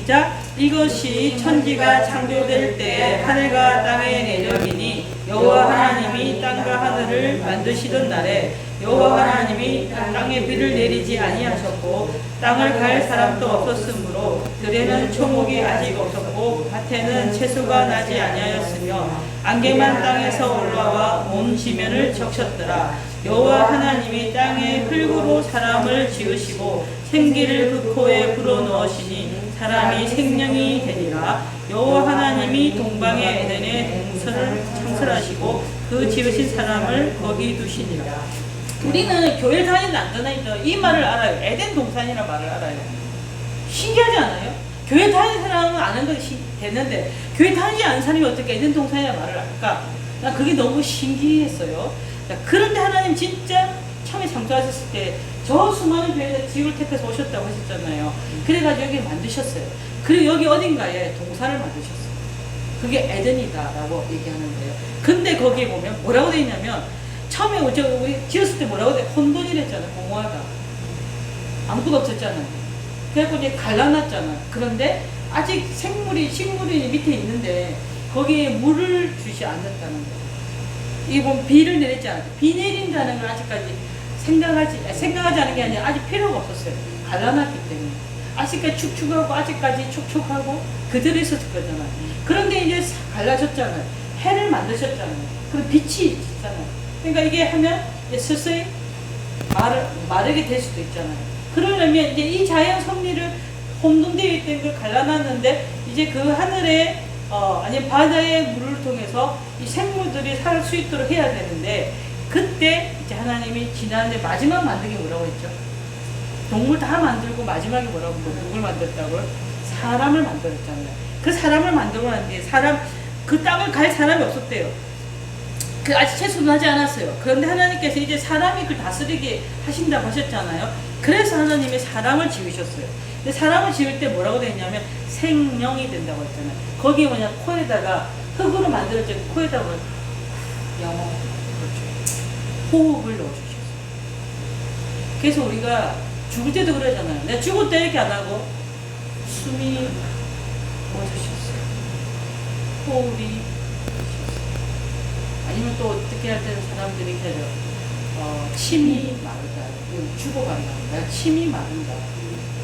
시작. 이것이 천지가 창조될 때 하늘과 땅의 내력이니 여호와 하나님이 땅과 하늘을 만드시던 날에 여호와 하나님이 땅에 비를 내리지 아니하셨고 땅을 갈 사람도 없었으므로 들에는 초목이 아직 없었고 밭에는 채소가 나지 아니하였으며 안개만 땅에서 올라와 온 지면을 적셨더라. 여호와 하나님이 땅에 흙으로 사람을 지으시고 생기를 그 코에 불어넣으시니 사람이 생명이 되니라. 여호와 하나님이 동방의 에덴에 동산을 창설하시고 그 지으신 사람을 거기 두시니라. 우리는 교회를 다니든 안 다니든 이 말을 알아요. 에덴 동산이라는 말을 알아요. 신기하지 않아요? 교회 다니는 사람은 아는 것이 되는데 교회 다니지 않은 사람이 어떻게 에덴 동산이라는 말을 알까? 난 그게 너무 신기했어요. 그런데 하나님 진짜 처음에 창조하셨을 때 저 수많은 교회에서 지구를 택해서 오셨다고 하셨잖아요. 그래가지고 여기 만드셨어요. 그리고 여기 어딘가에 동산을 만드셨어요. 그게 에덴이다라고 얘기하는데요. 근데 거기에 보면 뭐라고 되어 있냐면 처음에 우리 지었을 때 뭐라고 돼? 혼돈이랬잖아요. 공허하다. 아무것도 없었잖아요. 그래갖고 이제 갈라놨잖아요. 그런데 아직 식물이 밑에 있는데 거기에 물을 주지 않았다는 거예요. 이게 보면 비를 내리지 않아요. 비 내린다는 걸 아직까지 생각하지 않은 게 아니라 아직 필요가 없었어요. 갈라놨기 때문에. 아직까지 축축하고 아직까지 촉촉하고 그대로 있었을 거잖아요. 그런데 이제 갈라졌잖아요. 해를 만드셨잖아요. 그리고 빛이 있잖아요. 그러니까 이게 하면 이제 서서히 마르게 될 수도 있잖아요. 그러려면 이제 이 자연 섭리를 혼돈되어 있던 걸 갈라놨는데 이제 그 하늘에 아니면 바다의 물을 통해서 이 생물들이 살 수 있도록 해야 되는데 그때 이제 하나님이 지난해 마지막 만들기 뭐라고 했죠? 동물 다 만들고 마지막에 뭐라고 누굴 만들었다고요? 사람을 만들었잖아요. 그 사람을 만들고 난 뒤에 그 땅을 갈 사람이 없었대요. 그 아직 채소는 하지 않았어요. 그런데 하나님께서 이제 사람이 그걸 다스리게 하신다고 하셨잖아요. 그래서 하나님이 사람을 지으셨어요. 근데 사람을 지을 때 뭐라고 되어 있냐면 생명이 된다고 했잖아요. 거기에 뭐냐 코에다가 흙으로 만들어진 코에다가 영어 그렇죠. 호흡을 넣어주셨어요. 그래서 우리가 죽을 때도 그러잖아요. 내가 죽을 때 이렇게 안 하고 숨이 멎으셨어요. 호흡이 아니면 또 어떻게 할 때는 사람들이 이렇게 하죠. 침이 마르다. 죽어간다. 내가 침이 마른다.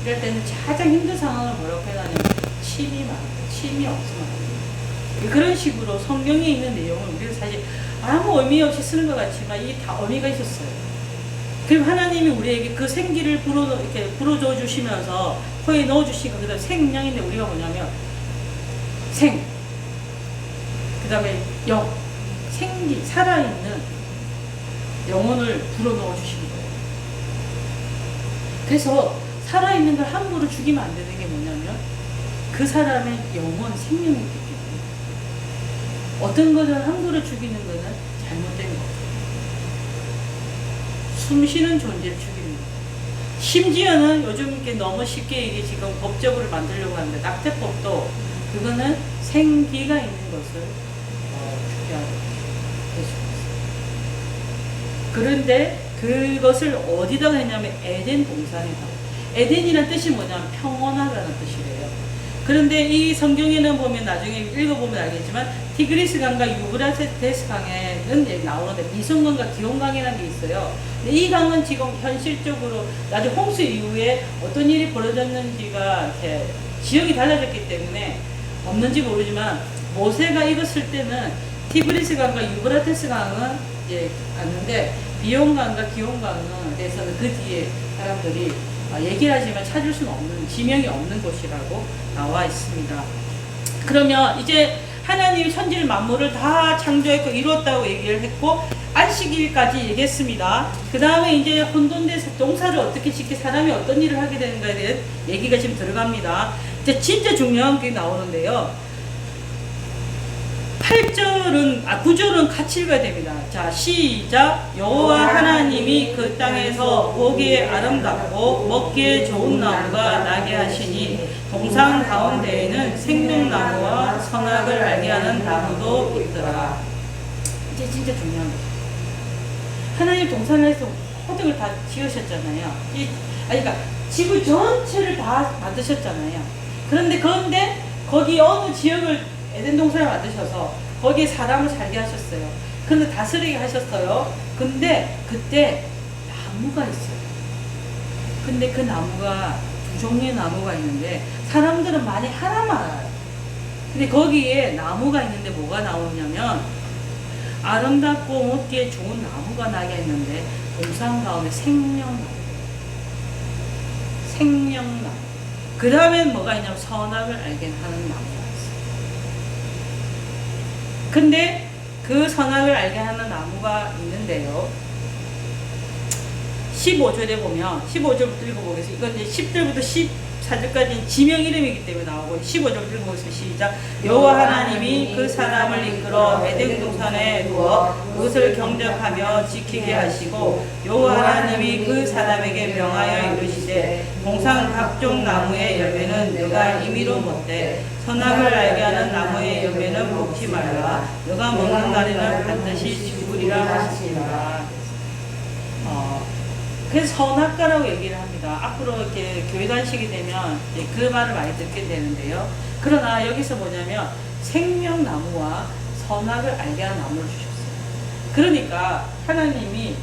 이럴 때는 가장 힘든 상황을 뭐라고 표현하냐면 침이 마른다. 침이 없으면 안 돼요. 그런 식으로 성경에 있는 내용을 우리가 사실 아무 의미 없이 쓰는 것 같지만 이게 다 의미가 있었어요. 그리고 하나님이 우리에게 그 생기를 이렇게 불어줘 주시면서 코에 넣어 주시고 그다음에 생명인데 우리가 뭐냐면 그다음에 영 생기 살아있는 영혼을 불어넣어 주시는 거예요. 그래서 살아있는 걸 함부로 죽이면 안 되는 게 뭐냐면 그 사람의 영혼 생명이 있기 때문에 어떤 것을 함부로 죽이는 것은 잘못된 거예요. 숨쉬는 존재를 죽이는 거예요. 심지어는 요즘 이렇게 너무 쉽게 이게 지금 법적으로 만들려고 하는데 낙태법도 그거는 생기가 있는 것을 죽게 하는 거예요. 그런데 그것을 어디다가 했냐면 에덴 동산에다가. 에덴이라는 뜻이 뭐냐면 평온하다는 뜻이래요. 그런데 이 성경에는 보면 나중에 읽어보면 알겠지만 티그리스 강과 유브라테스 강에는 나오는데 미성강과 기온강이라는 게 있어요. 근데 이 강은 지금 현실적으로 나중에 홍수 이후에 어떤 일이 벌어졌는지가 이렇게 지역이 달라졌기 때문에 없는지 모르지만 모세가 읽었을 때는 티그리스 강과 유브라테스 강은 이제 갔는데 비온강과 기온강에 대해서는 그 뒤에 사람들이 얘기를 하지만 찾을 수는 없는 지명이 없는 곳이라고 나와 있습니다. 그러면 이제 하나님이 천지를 만물을 다 창조했고 이루었다고 얘기를 했고 안식일까지 얘기했습니다. 그 다음에 이제 혼돈돼서 동사를 어떻게 짓게 사람이 어떤 일을 하게 되는가에 대한 얘기가 지금 들어갑니다. 이제 진짜 중요한 게 나오는데요. 9절은 같이 읽어야 됩니다. 자, 시작. 여호와 하나님이 그 땅에서 보기에 아름답고 먹기에 좋은 나무가 나게 하시니 동산 가운데에는 생명나무와 선악을 알게 하는 나무도 있더라. 이제 진짜 중요한 거죠. 하나님 동산을 해서 모든 걸 다 지으셨잖아요. 그러니까 지구 전체를 다 만드셨잖아요. 그런데 거기 어느 지역을 에덴 동산을 만드셔서 거기에 사람을 살게 하셨어요. 그런데 다스리게 하셨어요. 근데 그때 나무가 있어요. 근데 그 나무가 두 종류의 나무가 있는데 사람들은 많이 하나만 알아요. 근데 거기에 나무가 있는데 뭐가 나오냐면 아름답고 먹기에 좋은 나무가 나게 했는데 동산 가운데 생명나무. 그 다음엔 뭐가 있냐면 선악을 알게 하는 나무가 있어요. 근데 그 선악을 알게 하는 나무가 있는데요. 15절에 보면 15절부터 읽어보겠습니다. 이건 이제 10절부터 14절까지는 지명 이름이기 때문에 나오고 15절부터 읽어보겠습니다. 시작. 여호와 하나님이 그 사람을 이끌어 에덴 동산에 두어 그것을 경작하며 지키게 하시고 여호와 하나님이 그 사람에게 명하여 이르시되 동산 각종 나무의 열매는 내가 임의로 먹되 선악을 알게 하는 나무의 열매는 먹지 말라. 너가 먹는 날에는 반드시 죽으리라 하시니라. 그래서 선악과라고 얘기를 합니다. 앞으로 이렇게 교회 다니시게 되면 이제 그 말을 많이 듣게 되는데요. 그러나 여기서 뭐냐면 생명나무와 선악을 알게 하는 나무를 주셨어요. 그러니까 하나님이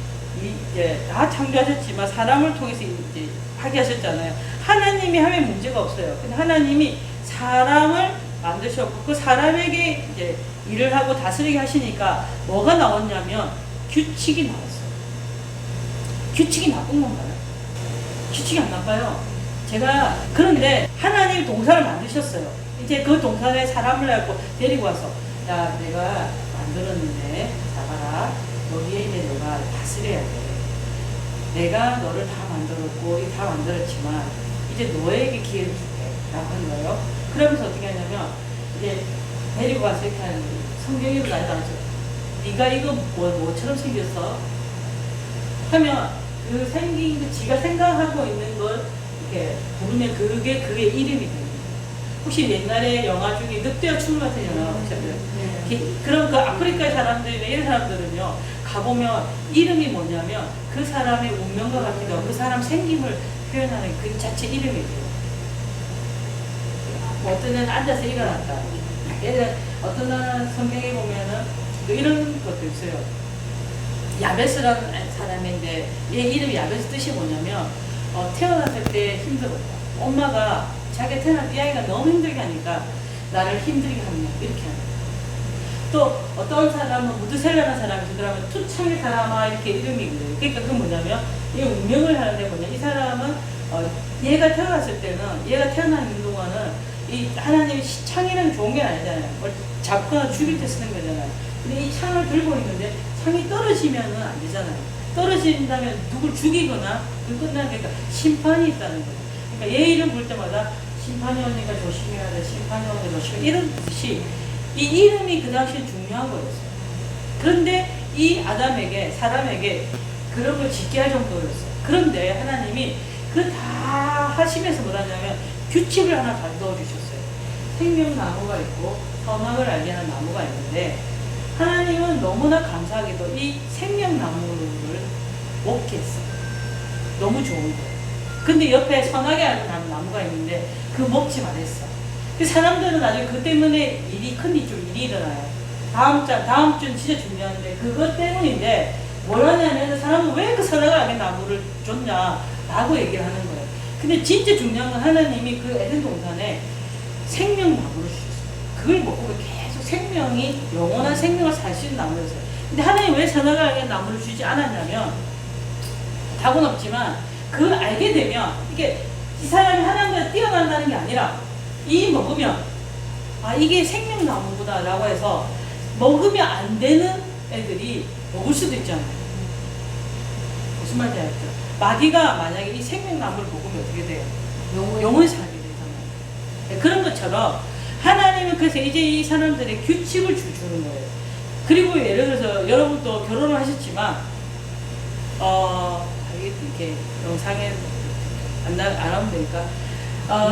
이제 다 창조하셨지만 사람을 통해서 이제 하게 하셨잖아요. 하나님이 하면 문제가 없어요. 근데 하나님이 사람을 만드셨고 그 사람에게 이제 일을 하고 다스리게 하시니까 뭐가 나왔냐면 규칙이 나왔어요. 규칙이 나쁜 건가요? 규칙이 안 나빠요. 그런데 하나님이 동산을 만드셨어요. 이제 그 동산에 사람을 갖고 데리고 와서, 야, 내가 만들었는데, 잡아라. 여기에 이제 너가 다스려야 돼. 내가 너를 다 만들었고, 다 만들었지만, 이제 너에게 기회를 줄게. 라고 하는 거예요. 그러면서 어떻게 하냐면, 이제 데리고 와서 이렇게 하는 거예요. 성경에도 나오죠. 네가 이거 뭐처럼 생겼어? 하면, 그 생긴 그 지가 생각하고 있는 걸 이렇게 부르면 그게 그의 이름이 됩니다. 혹시 옛날에 영화 중에 늑대와 춤 같은 영화 보셨어요? 그럼 그 아프리카의 사람들이나 이런 사람들은요, 가보면 이름이 뭐냐면 그 사람의 운명과 같기도 하고 그 사람 생김을 표현하는 그 자체 이름이 돼요. 어떤 애는 앉아서 일어났다. 어떤 나라는 성경에 보면은 또 이런 것도 있어요. 야베스라는 사람인데 얘 이름이 야베스 뜻이 뭐냐면 태어났을 때 힘들었다. 엄마가 자기가 태어날 때 아이가 너무 힘들게 하니까 나를 힘들게 하느냐 이렇게 하는 거예요. 또 어떤 사람은 무드셀라라는 사람이 있어요. 그러면 투창의 사람아 이렇게 이름이 있어요. 그러니까 그건 뭐냐면 얘 운명을 하는데 뭐냐 이 사람은 얘가 태어났을 때는 얘가 태어나는 동안은 이 하나님이 창이라는 좋은 게 아니잖아요. 잡거나 죽일 때 쓰는 거잖아요. 근데 이 창을 들고 있는데 창이 떨어지면은 안 되잖아요. 떨어진다면 누굴 죽이거나 그 끝나니까 심판이 있다는 거예요. 그러니까 얘 이름 볼 때마다 심판이 오니까 조심해야 돼. 심판이 오니까 조심해야 돼. 이런 뜻이 이 이름이 그 당시에 중요한 거였어요. 그런데 이 아담에게 사람에게 그런 걸 짓게 할 정도였어요. 그런데 하나님이 그 다 하시면서 뭐라냐면 규칙을 하나 다 넣어주셨어요. 생명나무가 있고 선악을 알게 하는 나무가 있는데 하나님은 너무나 감사하게도 이 생명나무를 먹게 했어요. 너무 좋은 거예요. 근데 옆에 선하게 하는 나무가 있는데 그거 먹지 말했어. 그 사람들은 나중에 그 때문에 큰 일이 일어나요. 다음 주는 진짜 중요한데 그것 때문인데 뭘 하냐면 사람은 왜 그 선악을 알게 나무를 줬냐라고 얘기를 하는 거예요. 근데 진짜 중요한 건 하나님이 그 에덴 동산에 생명나무를 주셨어요. 그걸 먹고 계속 생명이 영원한 생명을 살 수 있는 나무였어요. 근데 하나님 왜 선악을 알게 나무를 주지 않았냐면 답은 없지만 그걸 알게 되면 이게 이 사람이 하나님보다 뛰어난다는 게 아니라 이 먹으면 이게 생명나무구나 라고 해서 먹으면 안 되는 애들이 먹을 수도 있잖아요. 무슨 말인지 알죠? 마귀가 만약에 이 생명나무를 먹으면 어떻게 돼요? 영원히 살게 되잖아요. 그런 것처럼 하나님은 그래서 이제 이 사람들의 규칙을 주는 거예요. 그리고 예를 들어서 여러분도 결혼을 하셨지만 이렇게 영상에 안 하면 되니까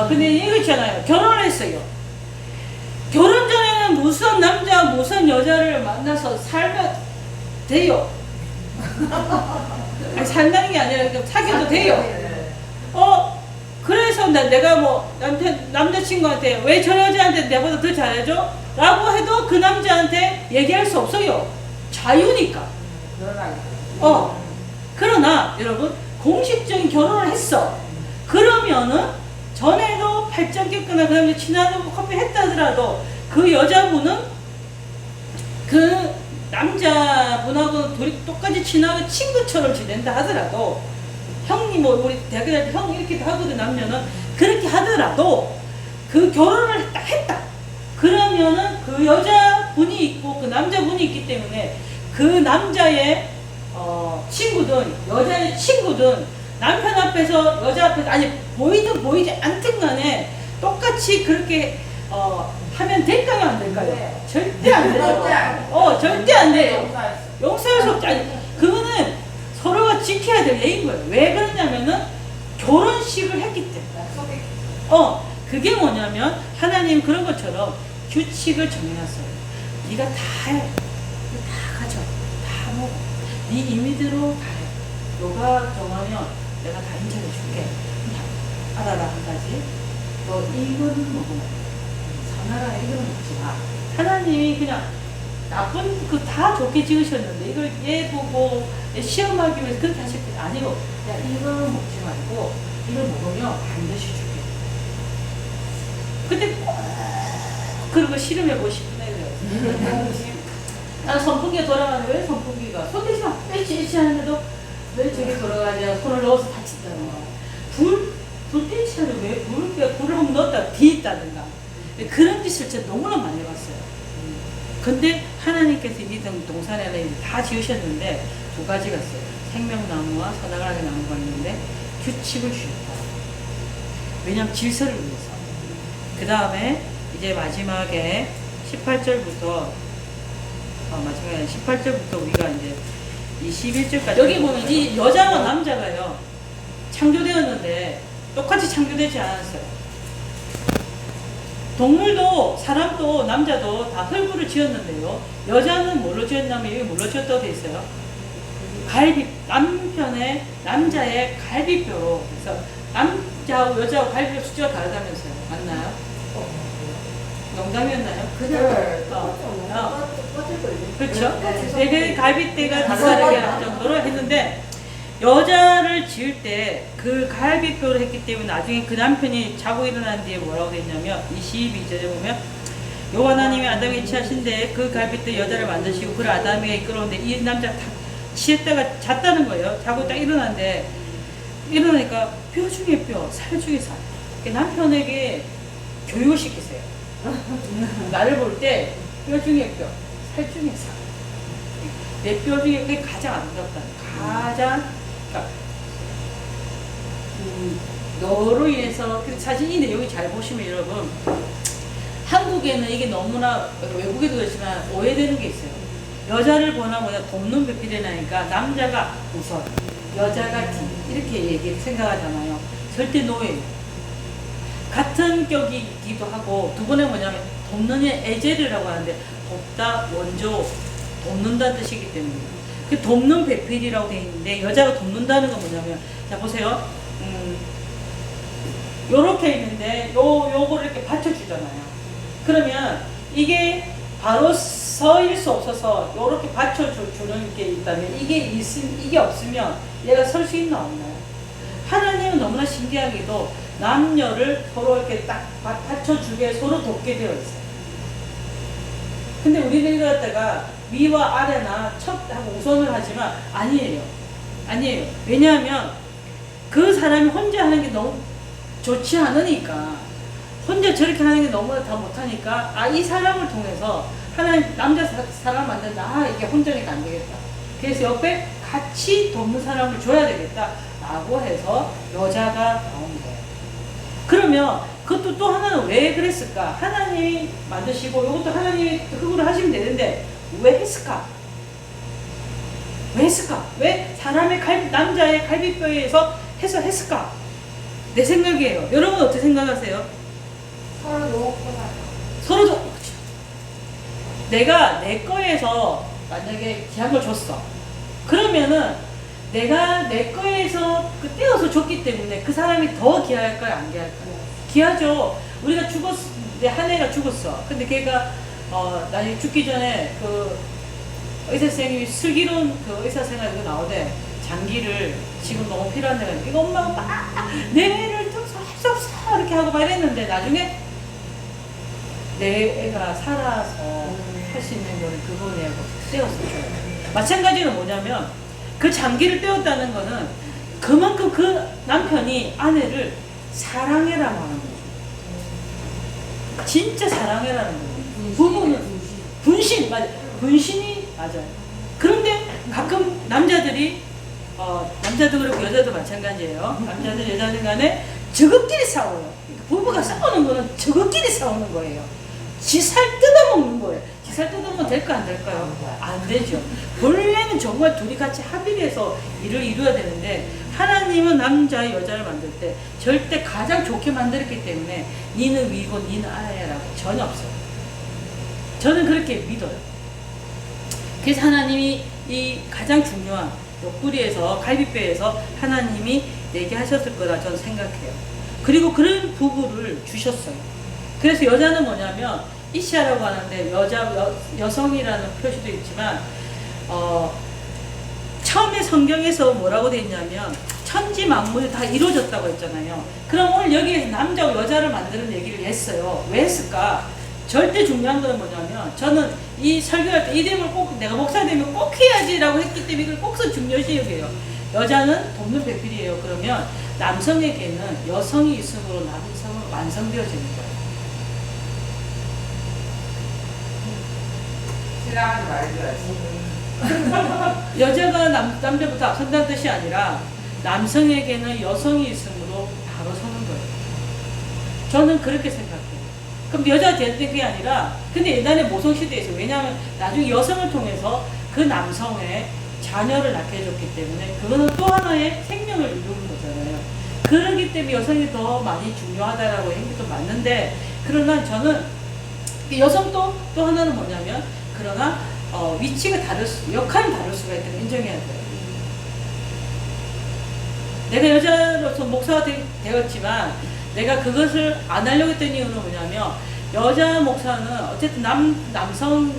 근데 이거 있잖아요. 결혼을 했어요. 결혼 전에는 무슨 남자 무슨 여자를 만나서 살면 돼요. 아니, 산다는 게 아니라 사귀어도 돼요. 그래서 내가 뭐 남자친구한테 왜 저 여자한테 내보다 더 잘해줘? 라고 해도 그 남자한테 얘기할 수 없어요. 자유니까. 그러나 여러분 공식적인 결혼을 했어. 그러면은 전에도 발전 깼거나 그 남자 친하고 커피 했다 하더라도 그 여자분은 그 남자분하고 둘이 똑같이 친하고 친구처럼 지낸다 하더라도 형님 뭐 우리 대학교 다닐 때 형 이렇게 하거든 남녀는 그렇게 하더라도 그 결혼을 딱 했다. 그러면은 그 여자분이 있고 그 남자분이 있기 때문에 그 남자의 친구든 여자의 친구든 남편 앞에서 여자 앞에서 아니 보이든 보이지 않든 간에 똑같이 그렇게 하면 될까요 안 될까요? 네. 절대 안 되죠. 절대 안 돼요. 용서할 수 없지. 아니 그거는 서로가 지켜야 될 예인 거예요. 왜 그러냐면은 결혼식을 했기 때문에. 그게 뭐냐면 하나님 그런 것처럼 규칙을 정해놨어요. 네가 다 해. 다 가져. 다 먹어. 네 임의대로 다 해. 너가 정하면 내가 다 인정해 줄게. 알아라 한 가지. 너 이거는 먹으면 사나라 이거는 먹지 마. 하나님이 그냥 나쁜 그 다 좋게 지으셨는데 이걸 얘 보고 시험하기 위해서 그렇게 하실 게 아니고 야 이거 먹지 말고 이걸 먹으면 반드시 줄게. 근데 꼭 그런 거 실험해보고 싶네 그래요. 난 선풍기가 돌아가는데 왜 선풍기가 손대지 마. 떼치 하는데도 왜 저기 돌아가냐. 손을 넣어서 다친다는 거야. 불 떼치 하는데 왜 불을 한번 넣었다 뒤있다든가 그런 짓을 진짜 너무나 많이 해봤어요. 근데 하나님께서 이 동산에는 다 지으셨는데 두 가지가 있어요. 생명나무와 선악과의 나무가 있는데 규칙을 주셨다. 왜냐하면 질서를 위해서. 그 다음에 이제 마지막에 18절부터 마지막에 18절부터 우리가 이제 21절까지 여기 보면 이 여자와 남자가요 창조되었는데 똑같이 창조되지 않았어요. 동물도 사람도 남자도 다 흙으로 지었는데요. 여자는 뭘로 지었냐면 여기 뭘로 지었다고 돼 있어요. 남자의 갈비뼈로. 그래서 남자하고 여자하고 갈비뼈 숫자가 다르다면서요. 맞나요? 농담이었나요? 그렇죠. 되게 갈비뼈가 다르게 할 정도로 했는데 여자를 지을 때 그 갈비뼈를 했기 때문에 나중에 그 남편이 자고 일어난 뒤에 뭐라고 했냐면 22절에 보면 여호와 하나님이 아담에게 취하신데 그 갈비뼈 여자를 만드시고 그를 아담에게 끌어오는데 이 남자가 다 취했다가 잤다는 거예요. 자고 딱 일어났는데 일어나니까 뼈 중에 뼈, 살 중에 살. 남편에게 교육을 시키세요. 나를 볼 때 뼈 중에 뼈, 살 중에 살. 내 뼈 중에 그게 가장 아름답다. 그러니까 너로 인해서 사실 이 내용이 잘 보시면 여러분 한국에는 이게 너무나 외국에도 그렇지만 오해되는 게 있어요. 여자를 보나 돕는 배필이라니까 남자가 우선 여자가 뒤 이렇게 생각하잖아요. 절대 노예예요. 같은 격이기도 하고 두 번에 뭐냐면 돕는 애제르라고 하는데 돕다 원조 돕는다는 뜻이기 때문에 그 돕는 배필이라고 되어 있는데 여자가 돕는다는 건 뭐냐면 자 보세요. 요렇게 있는데 요거를 이렇게 받쳐주잖아요. 그러면 이게 바로 서일 수 없어서 요렇게 받쳐주는 게 있다면 이게 없으면 얘가 설 수 있나 없나요? 하나님은 너무나 신기하게도 남녀를 서로 이렇게 딱 받쳐주게 서로 돕게 되어 있어요. 근데 우리는 이거 갖다가 위와 아래나 첩하고 우선을 하지만 아니에요. 왜냐하면 그 사람이 혼자 하는 게 너무 좋지 않으니까 혼자 저렇게 하는 게 너무 다 못하니까 이 사람을 통해서 하나님 남자 사람 만든다. 이게 혼자니까 안 되겠다. 그래서 옆에 같이 돕는 사람을 줘야 되겠다 라고 해서 여자가 나온 거예요. 그러면 그것도 또 하나는 왜 그랬을까? 하나님이 만드시고 이것도 하나님이 흙으로 하시면 되는데 왜 했을까? 왜 사람의 남자의 갈비뼈에서 해서 했을까? 내 생각이에요. 여러분 어떻게 생각하세요? 서로 그렇죠. 내가 내 거에서 만약에 귀한 걸 줬어. 그러면은 내가 내 거에서 그 떼어서 줬기 때문에 그 사람이 더 귀할까요? 안 귀할까요? 귀하죠. 우리가 내 한 애가 죽었어. 근데 걔가 나중에 죽기 전에 그 의사 선생님이 슬기로운 그 의사 생활 이거 나오대. 장기를 지금 너무 필요한 데가 이거 엄마가 막 내 애를 좀 할 수 없어 이렇게 하고 막 이랬는데 나중에 내 애가 살아서 할 수 있는 거를 그거냐고 떼었어요. 마찬가지로 뭐냐면 그 장기를 떼었다는 거는 그만큼 그 남편이 아내를 사랑해라고 하는 거죠. 진짜 사랑해라는 거예요. 부부는 분신 맞아. 분신이 맞아요. 그런데 가끔 남자들이 남자도 그렇고 여자도 마찬가지예요. 남자들 여자들 간에 저것끼리 싸워요. 부부가 싸우는 거는 저것끼리 싸우는 거예요. 지 살 뜯어먹는 거예요. 지 살 뜯어먹으면 될까 안 될까요? 안 되죠. 원래는 정말 둘이 같이 합의를 해서 일을 이루어야 되는데 하나님은 남자 여자를 만들 때 절대 가장 좋게 만들었기 때문에 니는 위고 니는 아래라고 전혀 없어요. 저는 그렇게 믿어요. 그래서 하나님이 이 가장 중요한 옆구리에서 갈비뼈에서 하나님이 내게 하셨을 거라 저는 생각해요. 그리고 그런 부부를 주셨어요. 그래서 여자는 뭐냐면 이시아라고 하는데 여성이라는 표시도 있지만 처음에 성경에서 뭐라고 돼 있냐면 천지 만물이 다 이루어졌다고 했잖아요. 그럼 오늘 여기에서 남자와 여자를 만드는 얘기를 했어요. 왜 했을까? 절대 중요한 건 뭐냐면 저는 이 설교할 때 이 내용을 꼭 내가 목사 되면 꼭 해야지라고 했기 때문에 이걸 꼭 중요시 여겨요. 여자는 돕는 배필이에요. 그러면 남성에게는 여성이 있으므로 남성은 완성되어지는 거예요. 신랑한테 말해줘야지. 여자가 남자부터 앞선다는 뜻이 아니라 남성에게는 여성이 있으므로 바로 서는 거예요. 저는 그렇게 생각해요. 그럼 여자가 되는 게 아니라 근데 옛날에 모성시대에서 왜냐하면 나중에 여성을 통해서 그 남성의 자녀를 낳게 해줬기 때문에 그거는 또 하나의 생명을 이루는 거잖아요. 그러기 때문에 여성이 더 많이 중요하다라고 얘기도 맞는데 그러나 저는 여성도 또 하나는 뭐냐면 그러나 위치가 역할이 다를 수가 있다는 인정해야 돼요. 내가 여자로서 목사가 되었지만 내가 그것을 안 하려고 했던 이유는 뭐냐면 여자 목사는 어쨌든 남성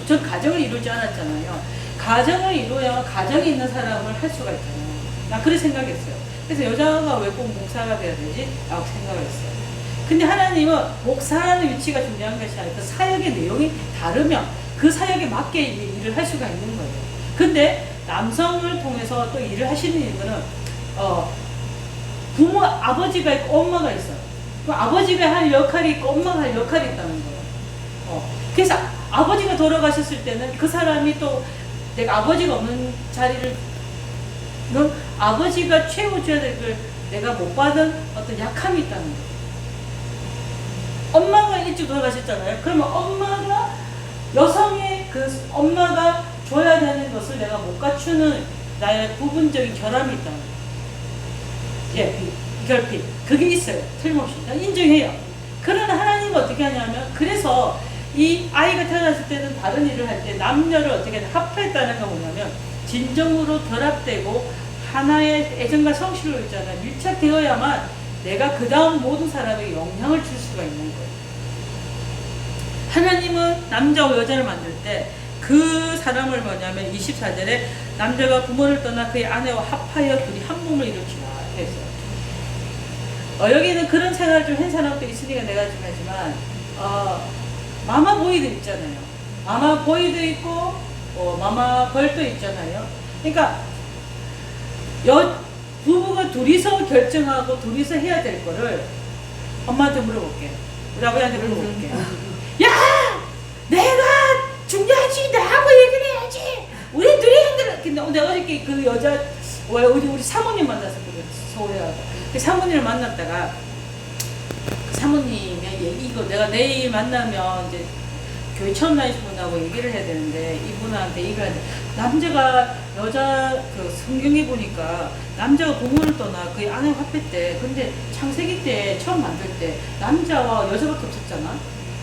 전 가정을 이루지 않았잖아요. 가정을 이루어야 가정이 있는 사람을 할 수가 있잖아요. 나 그렇게 생각했어요. 그래서 여자가 왜 꼭 목사가 돼야 되지? 라고 생각을 했어요. 근데 하나님은 목사라는 위치가 중요한 것이 아니라 그 사역의 내용이 다르면 그 사역에 맞게 일을 할 수가 있는 거예요. 근데 남성을 통해서 또 일을 하시는 이유는 부모, 아버지가 있고 엄마가 있어요. 아버지가 할 역할이 있고 엄마가 할 역할이 있다는 거예요. 그래서 아버지가 돌아가셨을 때는 그 사람이 또 내가 아버지가 없는 자리를 아버지가 채워줘야 될 걸 내가 못 받은 어떤 약함이 있다는 거예요. 엄마가 일찍 돌아가셨잖아요. 그러면 여성의 그 엄마가 줘야 되는 것을 내가 못 갖추는 나의 부분적인 결함이 있다는 거예요. 예, 결핍. 그게 있어요. 틀림없이. 인정해요. 그러나 하나님은 어떻게 하냐면, 그래서 이 아이가 태어났을 때는 다른 일을 할 때 남녀를 어떻게 합했다는 거 뭐냐면, 진정으로 결합되고 하나의 애정과 성실로 있잖아요. 밀착되어야만 내가 그 다음 모든 사람에게 영향을 줄 수가 있는 거예요. 하나님은 남자와 여자를 만들 때 그 사람을 뭐냐면 24절에 남자가 부모를 떠나 그의 아내와 합하여 둘이 한 몸을 이루기라 했어요. 여기는 그런 생활을 좀 한 사람도 있으니까 내가 좀 하지만 마마 보이도 있잖아요. 마마 보이도 있고 마마 벌도 있잖아요. 그러니까 부부가 둘이서 결정하고 둘이서 해야 될 거를 엄마한테 물어볼게요. 우리 아버지한테 물어볼게요. 야! 내가 중요하지! 나하고 얘기를 해야지! 우리 둘이 힘들어! 근데 내가 어저께 그 여자, 우리 사모님 만났었거든, 서울에 가서. 그 사모님을 만났다가, 그 사모님의 이거 내가 내일 만나면 이제 교회 처음 다니신 분하고 얘기를 해야 되는데, 이분한테 얘기를 하는데, 남자가 여자, 그 성경에 보니까, 남자가 부모를 떠나 그의 아내와 합했대. 근데 창세기 때 처음 만들 때, 남자와 여자밖에 없었잖아?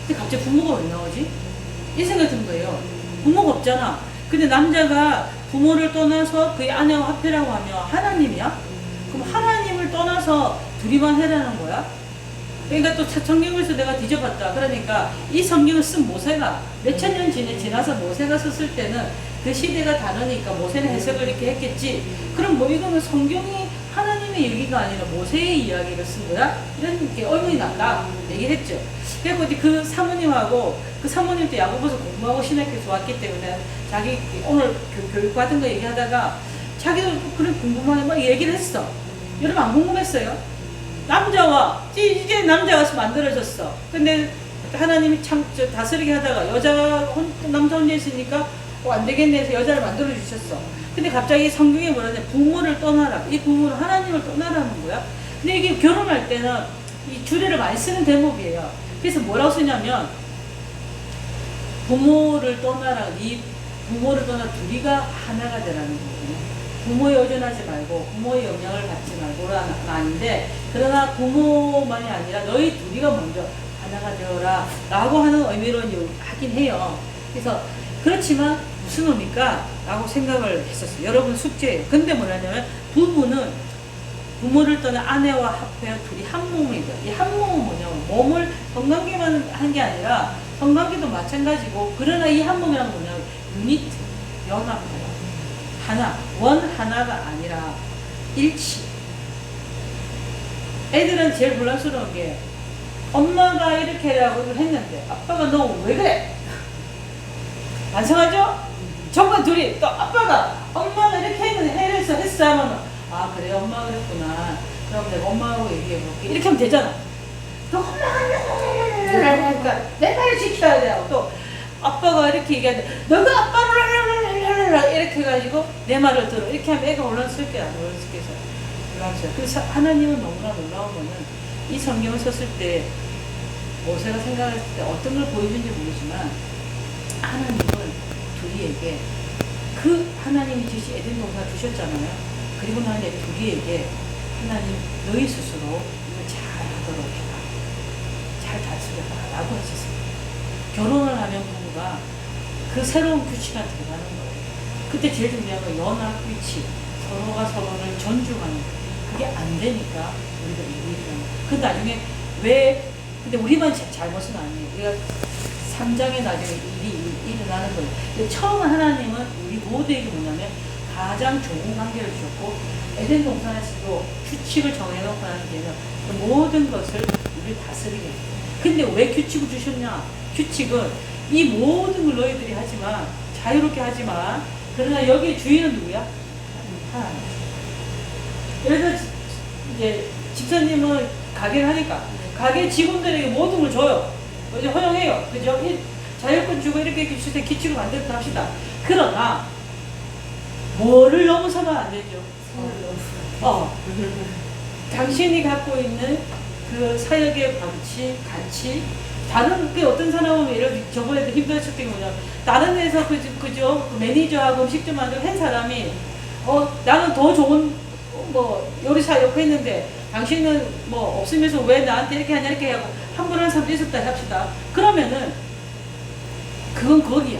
근데 갑자기 부모가 왜 나오지? 이 생각이 든 거예요. 부모가 없잖아. 근데 남자가 부모를 떠나서 그의 아내와 합해라고 하면 하나님이야? 그럼 하나님을 떠나서 둘이만 해라는 거야? 그러니까 또 성경에서 내가 뒤져봤다. 그러니까 이 성경을 쓴 모세가 몇천 년 지나서 모세가 썼을 때는 그 시대가 다르니까 모세는 해석을 이렇게 했겠지. 그럼 뭐 이거는 성경이 하나님의 얘기가 아니라 모세의 이야기를 쓴 거야? 이런 게 의문이 난다. 얘기를 했죠. 그래서 그 사모님하고 그 사모님도 야고보서 공부하고 신학교에서 왔기 때문에 자기 오늘 교육 받은 거 얘기하다가 자기도 그런 궁금하게 막 얘기를 했어. 여러분 안 궁금했어요? 남자와 이제 남자가 만들어졌어. 근데 하나님이 참 다스리게 하다가 남자 혼자 있으니까 안 되겠네 해서 여자를 만들어 주셨어. 근데 갑자기 성경에 뭐라냐, 부모를 떠나라. 이 부모는 하나님을 떠나라는 거야. 근데 이게 결혼할 때는 이 주례를 많이 쓰는 대목이에요. 그래서 뭐라고 쓰냐면 부모를 떠나라. 이 부모를 떠나 둘이가 하나가 되라는 거거든요. 부모에 의존하지 말고 부모의 영향을 받지 말고라는 아닌데, 그러나 부모만이 아니라 너희 둘이가 먼저 하나가 되어라 라고 하는 의미로 하긴 해요. 그래서 그렇지만 무슨 의미일까? 라고 생각을 했었어요. 여러분 숙제예요. 근데 뭐냐면 부부는 부모를 떠나 아내와 합해 둘이 한 몸이 돼요. 이 한 몸은 뭐냐면 몸을 성관계만 한 게 아니라 성관계도 마찬가지고, 그러나 이 한 몸이란 뭐냐면 유니트, 연합해요. 하나, 원 하나가 아니라 일치. 애들은 제일 혼란스러운 게 엄마가 이렇게 하라고 했는데 아빠가 너 왜 그래? 반성하죠? 정말 둘이 또 아빠가 엄마가 이렇게 했는데 했어 하면 아 그래 엄마가 그랬구나. 그럼 내가 엄마하고 얘기해볼게. 이렇게 하면 되잖아. 또 엄마가 그러니까 내 말을 지켜야 돼요. 또 아빠가 이렇게 얘기하는데 너가 아빠를 이렇게 해가지고 내 말을 들어. 이렇게 하면 애가 혼란스럽게 안 혼란스럽게 해서 혼란스러워. 그래서 하나님은 너무나 놀라운 거는 이 성경을 썼을 때 모세가 생각했을 때 어떤 걸 보여준지 모르지만 하나님은 둘이에게 그 하나님이 주신 에덴 동산 주셨잖아요. 그리고 나서 둘이에게 하나님 너희 스스로 이걸 잘하도록 해라. 잘 다스려라 라고 하셨습니다. 결혼을 하면 부부가 그 새로운 규칙에 들어가는 거예요. 그때 제일 중요한 건 연합 규칙, 서로가 서로를 존중하는 거. 그게 안 되니까 우리가 이기는. 그 나중에 왜 근데 우리만 잘못은 아니에요. 우리가 3장에 나중에 일이 일어나는 거예요. 근데 처음 하나님은 우리 모두에게 뭐냐면 가장 좋은 관계를 주셨고 에덴 동산에서도 규칙을 정해놓고 나는 데는 그 모든 것을 우리를 다스리게 해요. 근데 왜 규칙을 주셨냐? 규칙은 이 모든 걸 너희들이 하지만 자유롭게 하지만 그러나 여기에 주인은 누구야? 하나님. 예를 들어 이제 집사님은 가게를 하니까 가게 직원들에게 모든 걸 줘요. 이제 허용해요. 그죠? 자율권 주고 이렇게 규칙을 만들었다 합시다. 그러나 뭐를 넘어서면 안 되죠. 당신이 갖고 있는 그 사역의 가치, 다른 게 어떤 사람은 예를 들어 저번에도 힘들었을 때 뭐냐, 다른 데서 그죠? 그 매니저하고 음식점 만들고 한 사람이 나는 더 좋은 뭐 요리사 옆에 있는데 당신은 뭐 없으면서 왜 나한테 이렇게 하냐 이렇게 하고 함부로 하는 사람도 있었다 합시다. 그러면은 그건 거기야.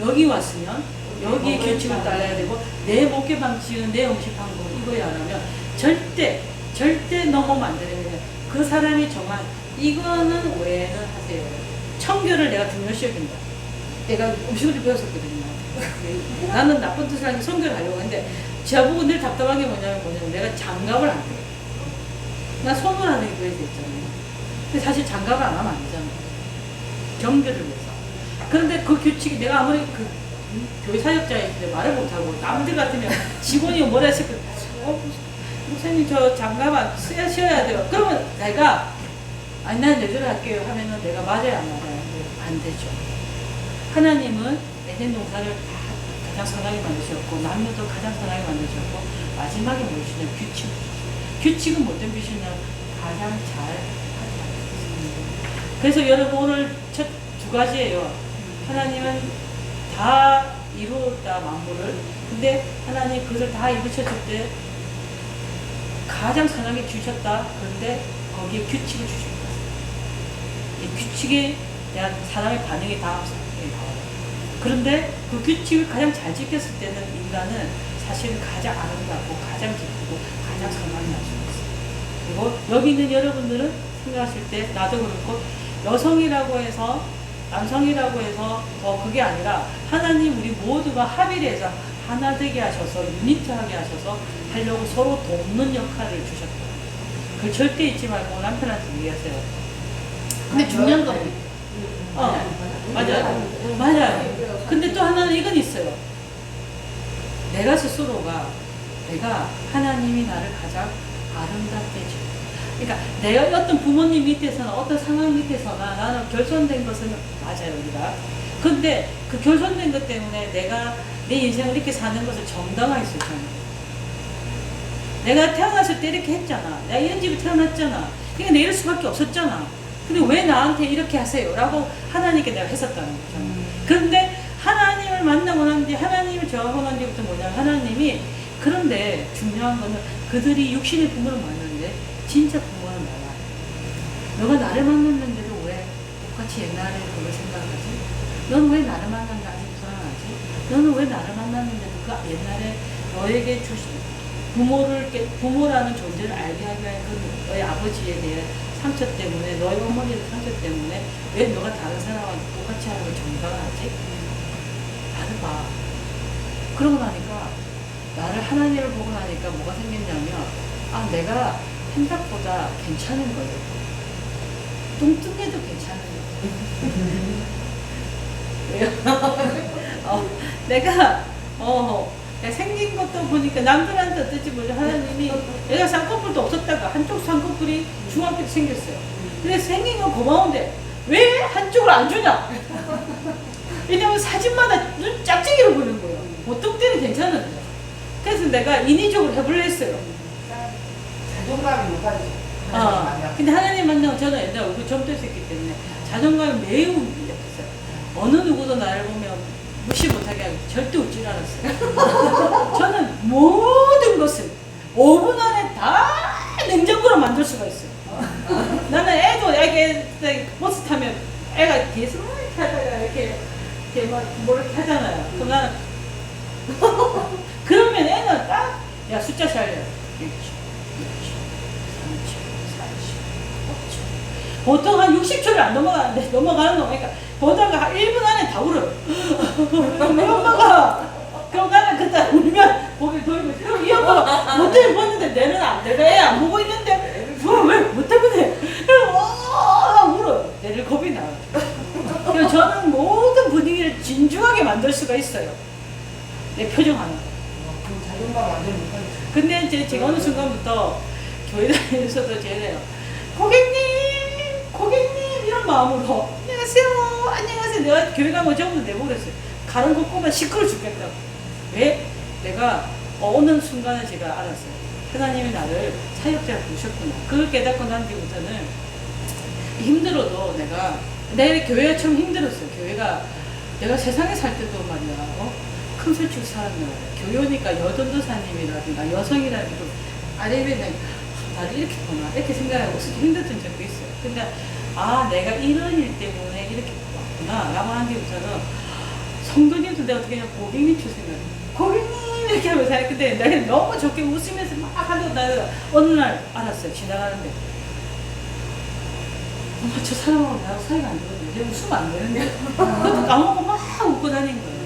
여기 왔으면 여기에 규칙을 따라야 되고 내 목회 방식은 내 음식 방법 이거에 안 하면 절대 넘어면 안 되는 거예요. 그 사람이 정한 이거는 외에는 하세요. 청결을 내가 중요시 여긴다. 내가 음식을 배웠었거든요. 나는 나쁜 뜻을 하는 게 청결하려고 했는데 저보고 늘 답답한 게 뭐냐면 내가 장갑을 안 해요. 나 손을 하는 게 그래야 됐잖아요. 근데 사실 장갑을 안 하면 안 되잖아요. 경계를 위해서. 그런데 그 규칙이 내가 아무리 그 교회 사역자인데 말을 못하고 남들 같으면 직원이 뭐라 했을 때 목사님 저 장갑 안 쓰셔야 돼요. 그러면 내가 아니 난 내대로 할게요 하면은 내가 맞아요 안 맞아요? 안 되죠. 하나님은 에덴 동산을 가장 선하게 만드셨고 남녀도 가장 선하게 만드셨고 마지막에 뭘 주냐면 규칙. 규칙은 뭐 어떤 규칙이냐면 가장 잘 하지 않습니다. 그래서 여러분 오늘 첫 두 가지예요. 하나님은 다 이루었다 만물을. 근데 하나님 그것을 다 이루셨을 때 가장 선하게 주셨다. 그런데 거기에 규칙을 주셨다. 이 규칙에 대한 사람의 반응이 다음 사람에게 나와요. 그런데 그 규칙을 가장 잘 지켰을 때는 인간은 사실은 가장 아름답고 가장 기쁘고 가장 선한 날수 있어요. 그리고 여기 있는 여러분들은 생각하실 때 나도 그렇고 여성이라고 해서 남성이라고 해서 그게 아니라 하나님 우리 모두가 합의를 해서 하나 되게 하셔서 유니트하게 하셔서 하려고 서로 돕는 역할을 주셨다. 그걸 절대 잊지 말고 남편한테 얘기하세요. 근데 중요한 건 맞아요. 근데 또 하나는 이건 있어요. 내가 스스로가 내가 하나님이 나를 가장 아름답게 해줘. 그러니까 내가 어떤 부모님 밑에서나 어떤 상황 밑에서나 나는 결손된 것은 맞아요, 우리가. 근데 그 결손된 것 때문에 내가 내 인생을 이렇게 사는 것을 정당화할 수 있잖아. 내가 태어났을 때 이렇게 했잖아. 내가 이런 집에 태어났잖아. 그러니까 내 이럴 수밖에 없었잖아. 근데 왜 나한테 이렇게 하세요? 라고 하나님께 내가 했었다는 거죠. 그런데 하나님을 만나고 난 뒤, 하나님을 저하고 난 뒤부터 뭐냐면 하나님이, 그런데 중요한 거는 그들이 육신의 부모를 만났는데 진짜 부모는 나야. 너가 나를 만났는데도 왜 똑같이 옛날에 그걸 생각하지? 너는 왜 나를 만났는데 아직 불안하지? 너는 왜 나를 만났는데도 그 옛날에 너에게 주신 부모라는 존재를 알게 하기 위한 그 너의 아버지에 대한 상처 때문에, 너의 어머니의 상처 때문에 왜 너가 다른 사람한테 똑같이 하는 걸 정당하지? 나를 봐. 그러고 나니까, 나를 하나님을 보고 나니까 뭐가 생겼냐면, 아, 내가 생각보다 괜찮은 거예요. 뚱뚱해도 괜찮은 거예요. 내가 생긴 것도 보니까 남들한테 어떨지 모르죠. 하나님이 내가 쌍꺼풀도 없었다가 한쪽 쌍꺼풀이 중학교 때 생겼어요. 근데 생긴 건 고마운데 왜 한쪽을 안 주냐? 왜냐면 사진마다 눈 짝짝이로 보는 거예요. 보통 때는 괜찮은데. 그래서 내가 인위적으로 해보려 했어요. 자존감이 높아지죠. 근데 하나님 만나고 저는 옛날에 얼굴 점도했었기 때문에 자존감이 매우 밀렸어요. 어느 누구도 나를 보면 무시 못하게 하고 절대 웃질 않았어요. 저는 모든 것을 5분 안에 다 냉장고로 만들 수가 있어요. 나는 애게 버스 타면 애가 뒤에서 막 이렇게 하다가 이렇게 막 뭐 이렇게 하잖아요. 그럼 나는 그러면 애는 딱, 야, 숫자 잘 알려. 1, 2, 3, 4, 5, 보통 한 60초를 안 넘어가는데, 넘어가는 거, 그러니까 보다가 1분 안에 다 울어요. 우리 엄마가, 그럼 나는 그때 울면 고개 돌리고, 그럼 이 엄마가 못해 봤는데 내가 애 안 보고 있는데, 왜 못하면 해? 울어요. 내를 겁이 나요. 그래서 저는 모든 분위기를 진중하게 만들 수가 있어요. 내 표정 하나. 자존감 완전 높아지죠. 근데 제가 어느 순간부터 교회 다니면서도 제래요. 고객님 이런 마음으로 안녕하세요. 내가 교회 가면 전부 내보냈어요. 가는 곳보다 시끄러 죽겠다고. 왜? 내가 어느 순간에 제가 알았어요. 하나님이 나를 사역자로 부르셨구나. 그걸 깨닫고 난 뒤부터는 힘들어도 내가 교회가 참 힘들었어요. 교회가 내가 세상에 살 때도 말이야. 큰 설치고 살았나. 교회 오니까 여전도사님이라든가 여성이라든가 아래에 나를 이렇게 보나 이렇게 생각하고 힘들었던 적도 있어요. 근데 내가 이런 일 때문에 이렇게 왔구나 라고 한 뒤부터는 성도님도 내가 어떻게 그냥 고객님 출생을 고객님 이렇게 하면서 근데 내가 너무 좋게 웃으면서 막 하려고 나는 어느 날 알았어요. 지나가는데 저 사람하고 나하고 사이가 안 되거든요. 내가 웃으면 안 되는데 그것도 까먹고 막 웃고 다닌 거예요.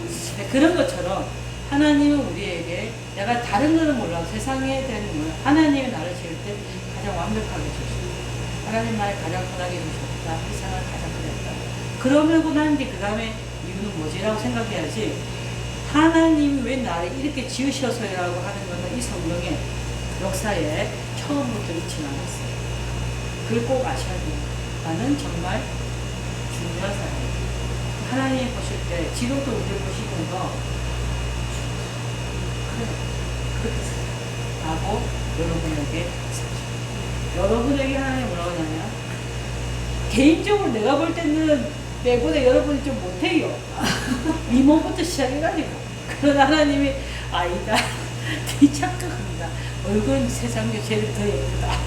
그런 것처럼 하나님은 우리에게, 내가 다른 거는 몰라도 세상에 대한 걸 하나님이 나를 지을 때 가장 완벽하게 주셨다. 하나님 나를 가장 편하게 주셨다. 세상을 가장 그랬다. 그러고 난 뒤 그 다음에 이유는 뭐지라고 생각해야지, 하나님이 왜 나를 이렇게 지으셔서라고 하는 것은 이 성경의 역사에 처음부터 있지 않았어요. 그걸 꼭 아셔야 돼요. 나는 정말 중요한 사람이에요. 하나님 보실 때, 지금도 우리를 보시면서, 그래, 그렇게 살아. 라고 여러분에게 사죠. 여러분에게 하나님 뭐라고 하냐면, 개인적으로 내가 볼 때는 내보다 여러분이 좀 못해요. 이몸부터 시작해가지고. 그러나 하나님이, 아니다. 네 착각합니다. 얼굴은 세상 중에 제일 더 예쁘다.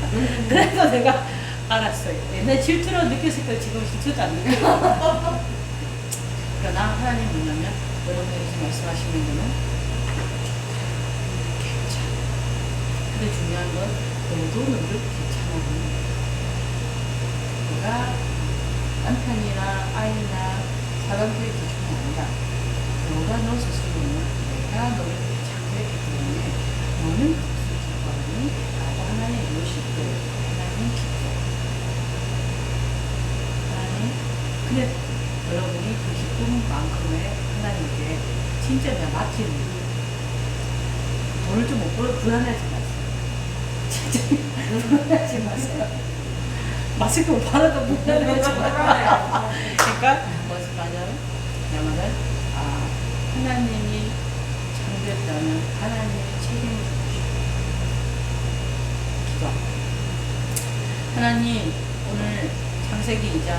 그래서 내가 알았어요. 옛날 질투로 느꼈을 때 지금 질투도 안 느껴요. 그러나 하나님 뭐냐면 여러분에게 말씀하시는 거는 괜찮아. 근데 중요한 건 너도 너를 괜찮아 보는 거야. 내가 남편이나 아이나 사람들의 기준이 아니라 너가 너 스스로는 내가 너를 창조했기 때문에 너는 그것을 기뻐하니 나도 하나님 이루실 때 하나님 기뻐. 하나님 근데 여러분이 그 기쁨만큼의 하나님께 진짜 내가 맡기는 돈을 좀 못 벌어 불안하지 마세요. 진짜 불안하지 마세요. 마스크 받아도 불안하지 마세요. 그러니까 무슨 말이냐면 내 말은 하나님이 창조했다면 하나님이 책임을 지고 싶어. 기도. 하나님 오늘 창세기 2장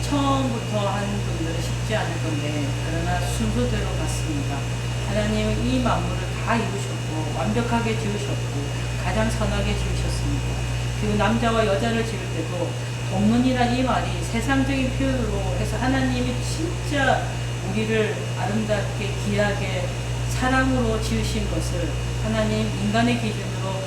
처음부터 한 분들은 쉽지 않을 건데 그러나 순서대로 갔습니다. 하나님은 이 만물을 다 이루셨고 완벽하게 지으셨고 가장 선하게 지으셨습니다. 그리고 남자와 여자를 지을 때도 동문이란 이 말이 세상적인 표현으로 해서 하나님이 진짜 우리를 아름답게 귀하게 사랑으로 지으신 것을 하나님 인간의 기준으로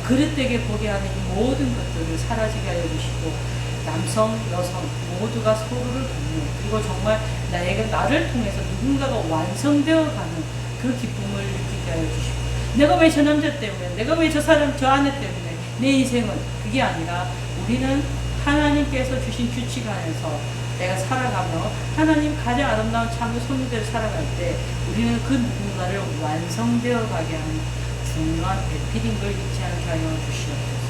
그릇되게 보게 하는 이 모든 것들을 사라지게 하여 주시고 남성, 여성 모두가 서로를 돕는 그리고 정말 나를 통해서 누군가가 완성되어가는 그 기쁨을 느끼게 하여 주시고 내가 왜 저 남자 때문에 내가 왜 저 사람 저 아내 때문에 내 인생은 그게 아니라 우리는 하나님께서 주신 규칙 안에서 내가 살아가며 하나님 가장 아름다운 참의 손님대로 살아갈 때 우리는 그 누군가를 완성되어 가게 하는 중요한 배필인 걸 잊지 않게 하여 주시옵소서.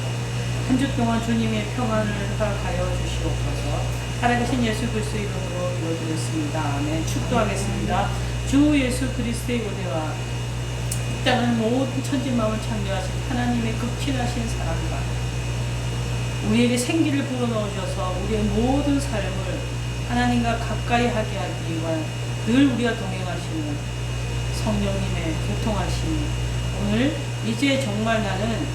한 주 동안 주님의 평안을 허락하여 주시옵소서. 살아계신 예수 그리스도의 이름으로 기도드렸습니다. 아멘. 축도하겠습니다. 주 예수 그리스도의 은혜와 이 땅을 모든 천지만을 창조하신 하나님의 극진하신 사랑과 우리에게 생기를 불어넣으셔서 우리의 모든 삶을 하나님과 가까이 하게 하기 위한 늘 우리가 동행하시는 성령님의 교통하심이 오늘 이제 정말 나는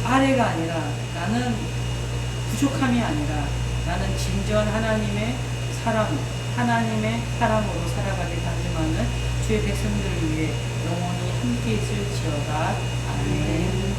아래가 아니라 나는 부족함이 아니라 나는 진정한 하나님의 사랑, 하나님의 사랑으로 살아가길 다짐하는 주의 백성들을 위해 영원히 함께 있을지어다. 아멘.